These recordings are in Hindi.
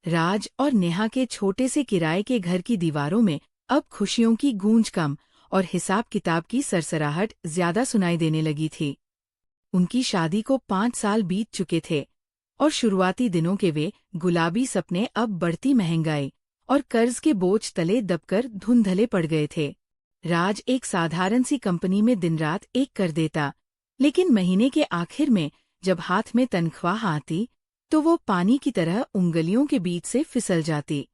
राज और नेहा के छोटे से किराए के घर की दीवारों में अब खुशियों की गूंज कम और हिसाब किताब की सरसराहट ज्यादा सुनाई देने लगी थी। उनकी शादी को 5 साल बीत चुके थे और शुरुआती दिनों के वे गुलाबी सपने अब बढ़ती महंगाई और कर्ज के बोझ तले दबकर धुंधले पड़ गए थे। राज एक साधारण सी कंपनी में दिन रात एक कर देता, लेकिन महीने के आखिर में जब हाथ में तनख्वाह आती तो वो पानी की तरह उंगलियों के बीच से फिसल जाती।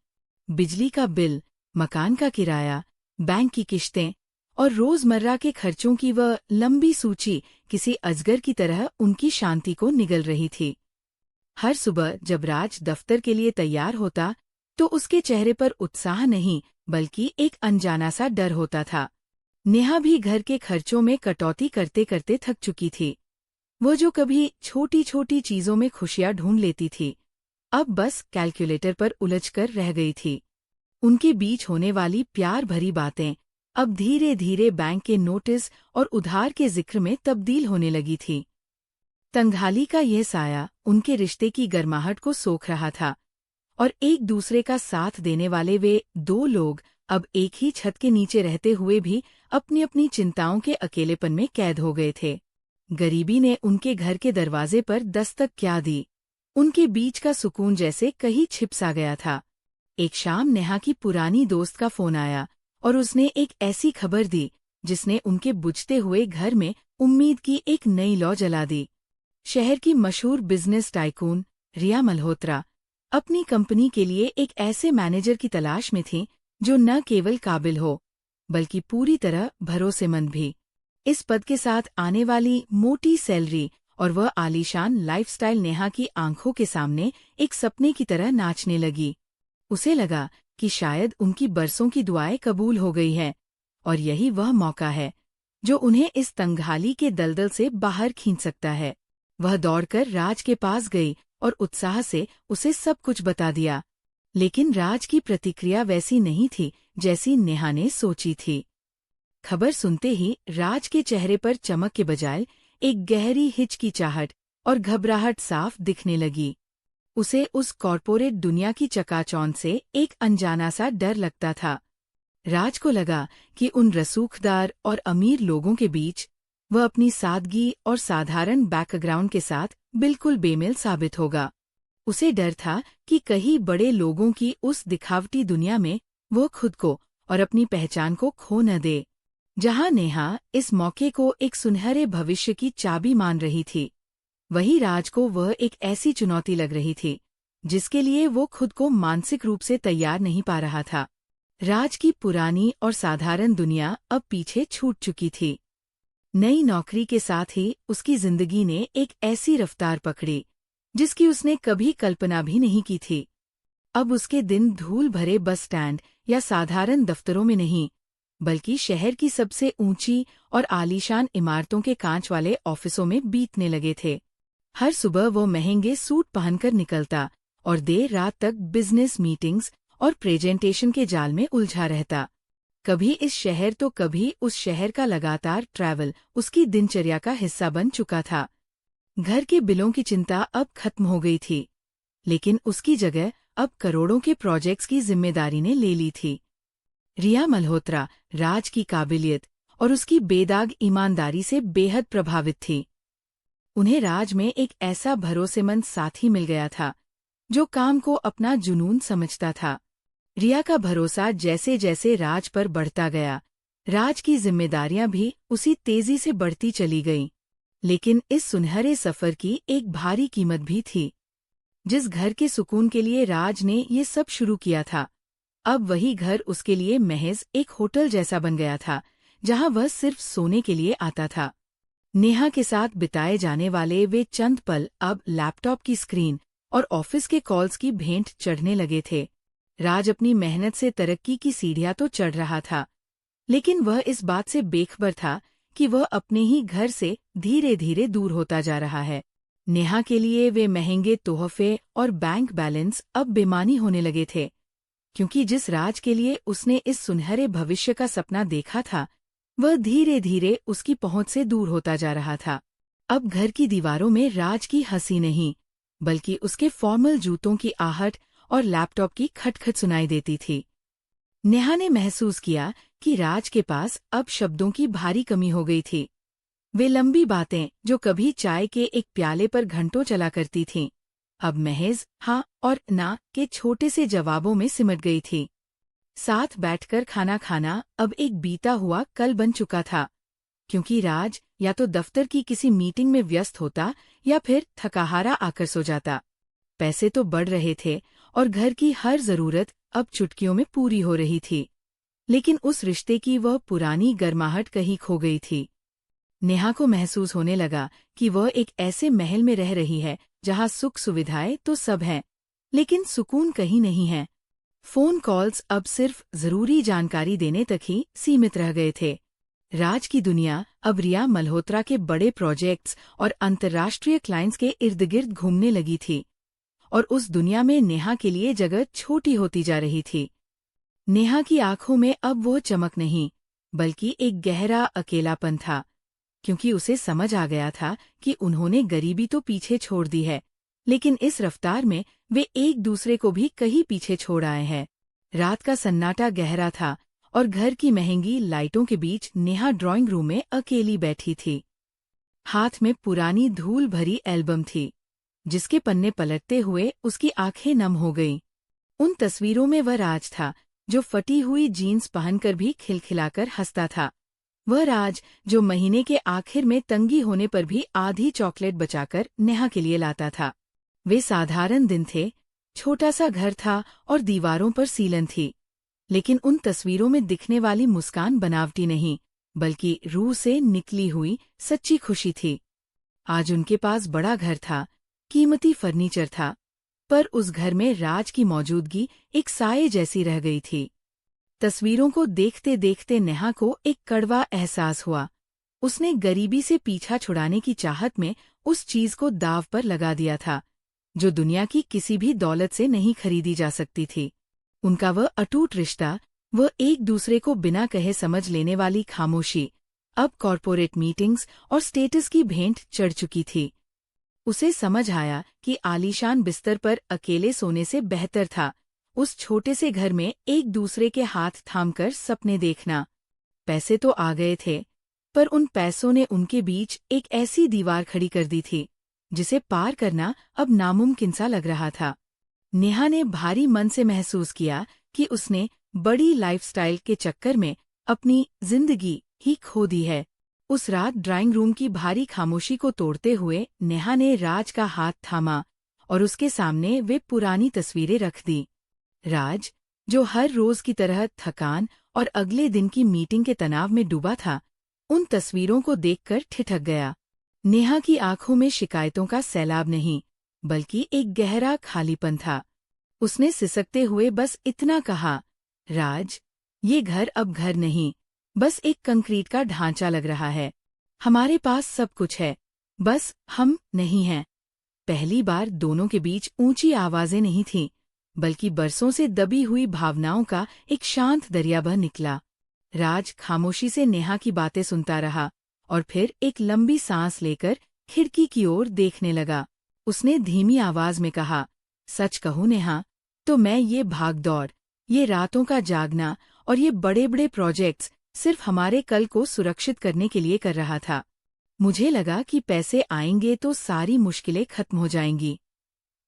बिजली का बिल, मकान का किराया, बैंक की किश्तें और रोजमर्रा के खर्चों की वह लंबी सूची किसी अजगर की तरह उनकी शांति को निगल रही थी। हर सुबह जब राज दफ्तर के लिए तैयार होता तो उसके चेहरे पर उत्साह नहीं बल्कि एक अनजाना सा डर होता था। नेहा भी घर के खर्चों में कटौती करते करते थक चुकी थी। वो जो कभी छोटी छोटी चीजों में खुशियां ढूंढ लेती थी, अब बस कैलकुलेटर पर उलझकर रह गई थी। उनके बीच होने वाली प्यार भरी बातें अब धीरे धीरे बैंक के नोटिस और उधार के जिक्र में तब्दील होने लगी थी। तंगहाली का यह साया उनके रिश्ते की गर्माहट को सोख रहा था और एक दूसरे का साथ देने वाले वे दो लोग अब एक ही छत के नीचे रहते हुए भी अपनी अपनी चिंताओं के अकेलेपन में कैद हो गए थे। गरीबी ने उनके घर के दरवाजे पर दस्तक क्या दी, उनके बीच का सुकून जैसे कहीं छिप सा गया था। एक शाम नेहा की पुरानी दोस्त का फोन आया और उसने एक ऐसी खबर दी जिसने उनके बुझते हुए घर में उम्मीद की एक नई लौ जला दी। शहर की मशहूर बिजनेस टाइकून रिया मल्होत्रा अपनी कंपनी के लिए एक ऐसे मैनेजर की तलाश में थी जो न केवल काबिल हो बल्कि पूरी तरह भरोसेमंद भी। इस पद के साथ आने वाली मोटी सैलरी और वह आलीशान लाइफस्टाइल नेहा की आंखों के सामने एक सपने की तरह नाचने लगी। उसे लगा कि शायद उनकी बरसों की दुआएं कबूल हो गई हैं और यही वह मौका है जो उन्हें इस तंगहाली के दलदल से बाहर खींच सकता है। वह दौड़कर राज के पास गई और उत्साह से उसे सब कुछ बता दिया, लेकिन राज की प्रतिक्रिया वैसी नहीं थी जैसी नेहा ने सोची थी। खबर सुनते ही राज के चेहरे पर चमक के बजाय एक गहरी हिचकिचाहट और घबराहट साफ दिखने लगी। उसे उस कॉर्पोरेट दुनिया की चकाचौंध से एक अनजाना सा डर लगता था। राज को लगा कि उन रसूखदार और अमीर लोगों के बीच वह अपनी सादगी और साधारण बैकग्राउंड के साथ बिल्कुल बेमेल साबित होगा। उसे डर था कि कहीं बड़े लोगों की उस दिखावटी दुनिया में वो खुद को और अपनी पहचान को खो न दे। जहां नेहा इस मौके को एक सुनहरे भविष्य की चाबी मान रही थी, वहीं राज को वह एक ऐसी चुनौती लग रही थी जिसके लिए वो खुद को मानसिक रूप से तैयार नहीं पा रहा था। राज की पुरानी और साधारण दुनिया अब पीछे छूट चुकी थी। नई नौकरी के साथ ही उसकी जिंदगी ने एक ऐसी रफ्तार पकड़ी जिसकी उसने कभी कल्पना भी नहीं की थी। अब उसके दिन धूल भरे बस स्टैंड या साधारण दफ्तरों में नहीं बल्कि शहर की सबसे ऊंची और आलीशान इमारतों के कांच वाले ऑफिसों में बीतने लगे थे। हर सुबह वो महंगे सूट पहनकर निकलता और देर रात तक बिजनेस मीटिंग्स और प्रेजेंटेशन के जाल में उलझा रहता। कभी इस शहर तो कभी उस शहर का लगातार ट्रैवल उसकी दिनचर्या का हिस्सा बन चुका था। घर के बिलों की चिंता अब खत्म हो गई थी, लेकिन उसकी जगह अब करोड़ों के प्रोजेक्ट्स की जिम्मेदारी ने ले ली थी। रिया मल्होत्रा राज की काबिलियत और उसकी बेदाग ईमानदारी से बेहद प्रभावित थी। उन्हें राज में एक ऐसा भरोसेमंद साथी मिल गया था जो काम को अपना जुनून समझता था। रिया का भरोसा जैसे जैसे राज पर बढ़ता गया, राज की जिम्मेदारियां भी उसी तेजी से बढ़ती चली गईं। लेकिन इस सुनहरे सफर की एक भारी कीमत भी थी। जिस घर के सुकून के लिए राज ने ये सब शुरू किया था, अब वही घर उसके लिए महज एक होटल जैसा बन गया था जहां वह सिर्फ सोने के लिए आता था। नेहा के साथ बिताए जाने वाले वे चंद पल अब लैपटॉप की स्क्रीन और ऑफिस के कॉल्स की भेंट चढ़ने लगे थे। राज अपनी मेहनत से तरक्की की सीढ़ियां तो चढ़ रहा था, लेकिन वह इस बात से बेखबर था कि वह अपने ही घर से धीरे धीरे दूर होता जा रहा है। नेहा के लिए वे महंगे तोहफे और बैंक बैलेंस अब बेमानी होने लगे थे, क्योंकि जिस राज के लिए उसने इस सुनहरे भविष्य का सपना देखा था, वह धीरे धीरे उसकी पहुंच से दूर होता जा रहा था। अब घर की दीवारों में राज की हंसी नहीं, बल्कि उसके फॉर्मल जूतों की आहट और लैपटॉप की खटखट सुनाई देती थी। नेहा ने महसूस किया कि राज के पास अब शब्दों की भारी कमी हो गई थी। वे लंबी बातें जो कभी चाय के एक प्याले पर घंटों चला करती थीं, अब महज हाँ और ना के छोटे से जवाबों में सिमट गई थी। साथ बैठकर खाना खाना अब एक बीता हुआ कल बन चुका था, क्योंकि राज या तो दफ्तर की किसी मीटिंग में व्यस्त होता या फिर थकाहारा आकर सो जाता। पैसे तो बढ़ रहे थे और घर की हर जरूरत अब चुटकियों में पूरी हो रही थी, लेकिन उस रिश्ते की वह पुरानी गर्माहट कहीं खो गई थी। नेहा को महसूस होने लगा कि वह एक ऐसे महल में रह रही है जहां सुख सुविधाएं तो सब हैं, लेकिन सुकून कहीं नहीं है। फोन कॉल्स अब सिर्फ जरूरी जानकारी देने तक ही सीमित रह गए थे। राज की दुनिया अब रिया मल्होत्रा के बड़े प्रोजेक्ट्स और अंतर्राष्ट्रीय क्लाइंट्स के इर्द गिर्द घूमने लगी थी, और उस दुनिया में नेहा के लिए जगह छोटी होती जा रही थी। नेहा की आंखों में अब वो चमक नहीं, बल्कि एक गहरा अकेलापन था, क्योंकि उसे समझ आ गया था कि उन्होंने गरीबी तो पीछे छोड़ दी है, लेकिन इस रफ्तार में वे एक दूसरे को भी कहीं पीछे छोड़ आए हैं। रात का सन्नाटा गहरा था और घर की महंगी लाइटों के बीच नेहा ड्राइंग रूम में अकेली बैठी थी। हाथ में पुरानी धूल भरी एल्बम थी, जिसके पन्ने पलटते हुए उसकी आंखें नम हो गईं। उन तस्वीरों में वह राज था जो फटी हुई जीन्स पहनकर भी खिलखिलाकर हंसता था। वह राज जो महीने के आखिर में तंगी होने पर भी आधी चॉकलेट बचाकर नेहा के लिए लाता था। वे साधारण दिन थे, छोटा सा घर था और दीवारों पर सीलन थी, लेकिन उन तस्वीरों में दिखने वाली मुस्कान बनावटी नहीं, बल्कि रूह से निकली हुई सच्ची खुशी थी। आज उनके पास बड़ा घर था, कीमती फर्नीचर था, पर उस घर में राज की मौजूदगी एक साये जैसी रह गई थी। तस्वीरों को देखते देखते नेहा को एक कड़वा एहसास हुआ। उसने गरीबी से पीछा छुड़ाने की चाहत में उस चीज को दाव पर लगा दिया था, जो दुनिया की किसी भी दौलत से नहीं खरीदी जा सकती थी। उनका वह अटूट रिश्ता, वह एक दूसरे को बिना कहे समझ लेने वाली खामोशी, अब कॉर्पोरेट मीटिंग्स और स्टेटस की भेंट चढ़ चुकी थी। उसे समझ आया कि आलीशान बिस्तर पर अकेले सोने से बेहतर था उस छोटे से घर में एक दूसरे के हाथ थामकर सपने देखना। पैसे तो आ गए थे, पर उन पैसों ने उनके बीच एक ऐसी दीवार खड़ी कर दी थी जिसे पार करना अब नामुमकिन सा लग रहा था। नेहा ने भारी मन से महसूस किया कि उसने बड़ी लाइफस्टाइल के चक्कर में अपनी जिंदगी ही खो दी है। उस रात ड्राइंग रूम की भारी खामोशी को तोड़ते हुए नेहा ने राज का हाथ थामा और उसके सामने वे पुरानी तस्वीरें रख दी। राज, जो हर रोज की तरह थकान और अगले दिन की मीटिंग के तनाव में डूबा था, उन तस्वीरों को देखकर ठिठक गया। नेहा की आंखों में शिकायतों का सैलाब नहीं, बल्कि एक गहरा खालीपन था। उसने सिसकते हुए बस इतना कहा, राज, ये घर अब घर नहीं, बस एक कंक्रीट का ढांचा लग रहा है। हमारे पास सब कुछ है, बस हम नहीं हैं। पहली बार दोनों के बीच ऊंची आवाजें नहीं थीं, बल्कि बरसों से दबी हुई भावनाओं का एक शांत दरिया बह निकला। राज खामोशी से नेहा की बातें सुनता रहा और फिर एक लंबी सांस लेकर खिड़की की ओर देखने लगा। उसने धीमी आवाज में कहा, सच कहूं नेहा, तो मैं ये भागदौड़, ये रातों का जागना और ये बड़े बड़े प्रोजेक्ट्स सिर्फ हमारे कल को सुरक्षित करने के लिए कर रहा था। मुझे लगा कि पैसे आएंगे तो सारी मुश्किलें खत्म हो जाएंगी।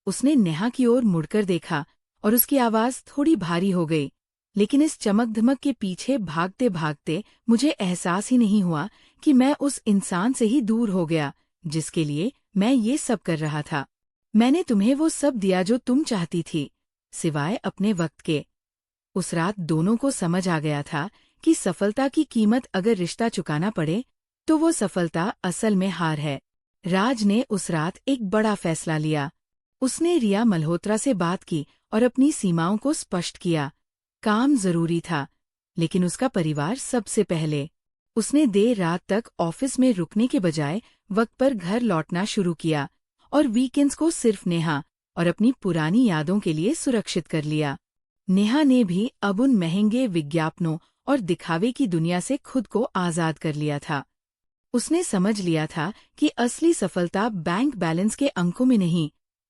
उसने नेहा की ओर मुड़कर देखा और उसकी आवाज थोड़ी भारी हो गई, लेकिन इस चमक धमक के पीछे भागते भागते मुझे एहसास ही नहीं हुआ कि मैं उस इंसान से ही दूर हो गया जिसके लिए मैं ये सब कर रहा था। मैंने तुम्हें वो सब दिया जो तुम चाहती थी, सिवाय अपने वक्त के। उस रात दोनों को समझ आ गया था कि सफलता की कीमत अगर रिश्ता चुकाना पड़े तो वो सफलता असल में हार है। राज ने उस रात एक बड़ा फैसला लिया। उसने रिया मल्होत्रा से बात की और अपनी सीमाओं को स्पष्ट किया। काम जरूरी था, लेकिन उसका परिवार सबसे पहले। उसने देर रात तक ऑफिस में रुकने के बजाय वक्त पर घर लौटना शुरू किया और वीकेंड्स को सिर्फ नेहा और अपनी पुरानी यादों के लिए सुरक्षित कर लिया। नेहा ने भी अब उन महंगे विज्ञापनों और दिखावे की दुनिया से खुद को आजाद कर लिया था। उसने समझ लिया था कि असली सफलता बैंक बैलेंस के अंकों में नहीं,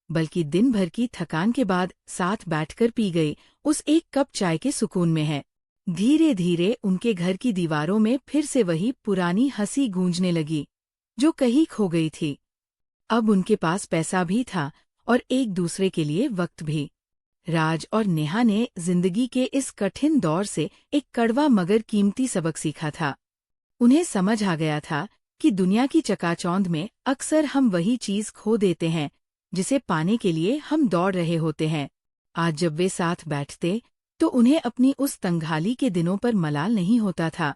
बल्कि दिन भर की थकान के बाद साथ बैठकर पी गई उस एक कप चाय के सुकून में है। धीरे धीरे उनके घर की दीवारों में फिर से वही पुरानी हंसी गूंजने लगी जो कहीं खो गई थी। अब उनके पास पैसा भी था और एक दूसरे के लिए वक्त भी। राज और नेहा ने जिंदगी के इस कठिन दौर से एक कड़वा मगर कीमती सबक सीखा था। उन्हें समझ आ गया था कि दुनिया की चकाचौंध में अक्सर हम वही चीज खो देते हैं जिसे पाने के लिए हम दौड़ रहे होते हैं। आज जब वे साथ बैठते तो उन्हें अपनी उस तंगहाली के दिनों पर मलाल नहीं होता था,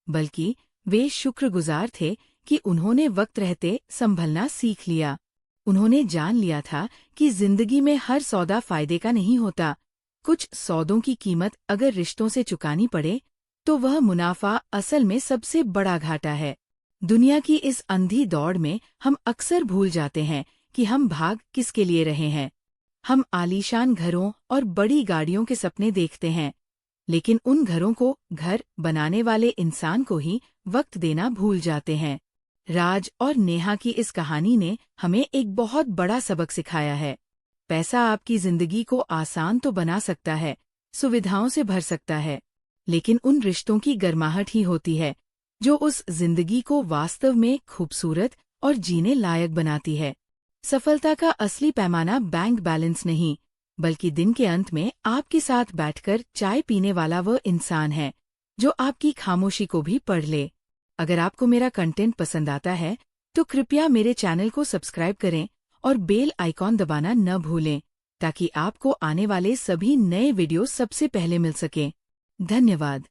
बल्कि वे शुक्रगुजार थे कि उन्होंने वक्त रहते संभलना सीख लिया। उन्होंने जान लिया था कि जिंदगी में हर सौदा फायदे का नहीं होता। कुछ सौदों की कीमत अगर रिश्तों से चुकानी पड़े तो वह मुनाफा असल में सबसे बड़ा घाटा है। दुनिया की इस अंधी दौड़ में हम अक्सर भूल जाते हैं कि हम भाग किसके लिए रहे हैं। हम आलीशान घरों और बड़ी गाड़ियों के सपने देखते हैं, लेकिन उन घरों को घर बनाने वाले इंसान को ही वक्त देना भूल जाते हैं। राज और नेहा की इस कहानी ने हमें एक बहुत बड़ा सबक सिखाया है। पैसा आपकी जिंदगी को आसान तो बना सकता है, सुविधाओं से भर सकता है, लेकिन उन रिश्तों की गर्माहट ही होती है जो उस जिंदगी को वास्तव में खूबसूरत और जीने लायक बनाती है। सफलता का असली पैमाना बैंक बैलेंस नहीं, बल्कि दिन के अंत में आपके साथ बैठकर चाय पीने वाला वह इंसान है जो आपकी खामोशी को भी पढ़ ले। अगर आपको मेरा कंटेंट पसंद आता है तो कृपया मेरे चैनल को सब्सक्राइब करें और बेल आइकॉन दबाना न भूलें ताकि आपको आने वाले सभी नए वीडियो सबसे पहले मिल सकें। धन्यवाद।